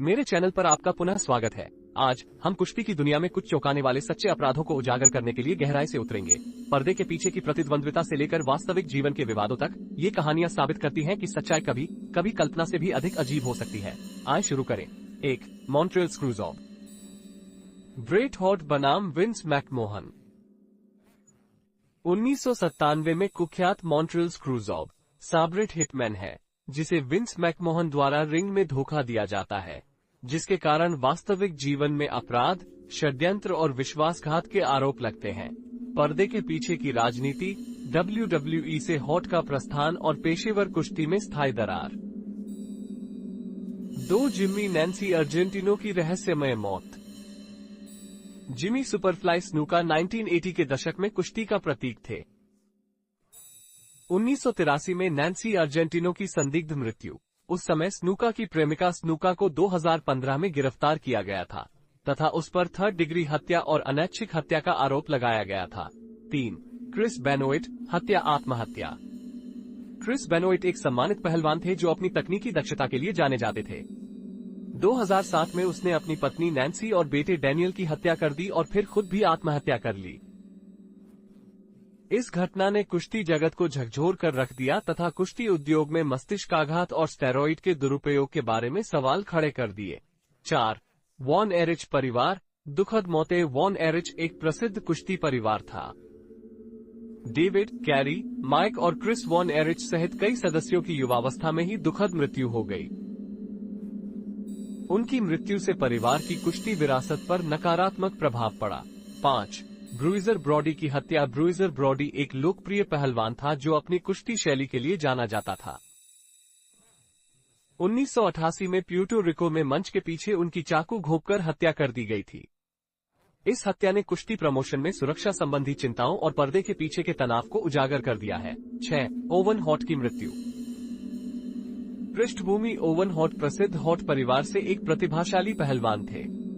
मेरे चैनल पर आपका पुनः स्वागत है। आज हम कुश्ती की दुनिया में कुछ चौंकाने वाले सच्चे अपराधों को उजागर करने के लिए गहराई से उतरेंगे। पर्दे के पीछे की प्रतिद्वंद्विता से लेकर वास्तविक जीवन के विवादों तक ये कहानियां साबित करती हैं कि सच्चाई कभी कभी कल्पना से भी अधिक अजीब हो सकती है। आइए शुरू करें। 1. मॉन्ट्रियल स्क्रूजॉब। ब्रेट हॉर्ट बनाम विंस मैकमोहन। 1997 में कुख्यात मॉन्ट्रियल स्क्रूजॉब साब्रेट हिटमैन है, जिसे विंस मैकमोहन द्वारा रिंग में धोखा दिया जाता है, जिसके कारण वास्तविक जीवन में अपराध, षड्यंत्र और विश्वासघात के आरोप लगते हैं। पर्दे के पीछे की राजनीति, WWE से हॉट का प्रस्थान और पेशेवर कुश्ती में स्थायी दरार। 2. जिम्मी नैन्सी अर्जेंटिनो की रहस्यमय मौत। जिमी सुपरफ्लाई स्नूका 1980 के दशक में कुश्ती का प्रतीक थे। 1983 में नैन्सी अर्जेंटिनो की संदिग्ध मृत्यु। उस समय स्नूका की प्रेमिका स्नूका को 2015 में गिरफ्तार किया गया था तथा उस पर 3rd डिग्री हत्या और अनैच्छिक हत्या का आरोप लगाया गया था। 3. क्रिस बेनोइट हत्या आत्महत्या। क्रिस बेनोइट एक सम्मानित पहलवान थे जो अपनी तकनीकी दक्षता के लिए जाने जाते थे। 2007 में उसने अपनी पत्नी नैन्सी और बेटे डैनियल की हत्या कर दी और फिर खुद भी आत्महत्या कर ली। इस घटना ने कुश्ती जगत को झकझोर कर रख दिया तथा कुश्ती उद्योग में मस्तिष्काघात और स्टेरॉइड के दुरुपयोग के बारे में सवाल खड़े कर दिए। 4. वॉन एरिच परिवार। दुखद मौतें। वॉन एरिच एक प्रसिद्ध कुश्ती परिवार था। डेविड, कैरी, माइक और क्रिस वॉन एरिच सहित कई सदस्यों की युवावस्था में ही दुखद मृत्यु हो गई। उनकी मृत्यु से परिवार की कुश्ती विरासत पर नकारात्मक प्रभाव पड़ा। 5. ब्रूइजर ब्रॉडी की हत्या। ब्रूइजर ब्रॉडी एक लोकप्रिय पहलवान था जो अपनी कुश्ती शैली के लिए जाना जाता था। 1988 में प्यूर्टो रिको में मंच के पीछे उनकी चाकू घोंपकर हत्या कर दी गई थी। इस हत्या ने कुश्ती प्रमोशन में सुरक्षा संबंधी चिंताओं और पर्दे के पीछे के तनाव को उजागर कर दिया है। 6. ओवन हॉट की मृत्यु। पृष्ठभूमि। ओवन हॉट प्रसिद्ध हॉट परिवार से एक प्रतिभाशाली पहलवान थे।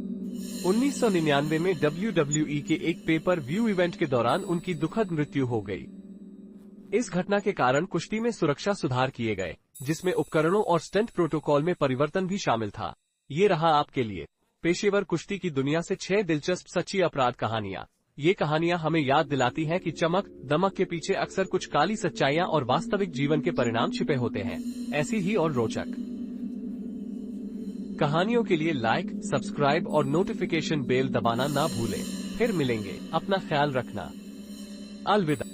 1999 में WWE के एक पेपर व्यू इवेंट के दौरान उनकी दुखद मृत्यु हो गई। इस घटना के कारण कुश्ती में सुरक्षा सुधार किए गए, जिसमें उपकरणों और स्टंट प्रोटोकॉल में परिवर्तन भी शामिल था। ये रहा आपके लिए पेशेवर कुश्ती की दुनिया से 6 दिलचस्प सच्ची अपराध कहानियां। ये कहानियां हमें याद दिलाती हैं कि चमक दमक के पीछे अक्सर कुछ काली सच्चाइयां और वास्तविक जीवन के परिणाम छिपे होते हैं। ऐसी ही और रोचक कहानियों के लिए लाइक, सब्सक्राइब और नोटिफिकेशन बेल दबाना ना भूलें। फिर मिलेंगे। अपना ख्याल रखना। अलविदा।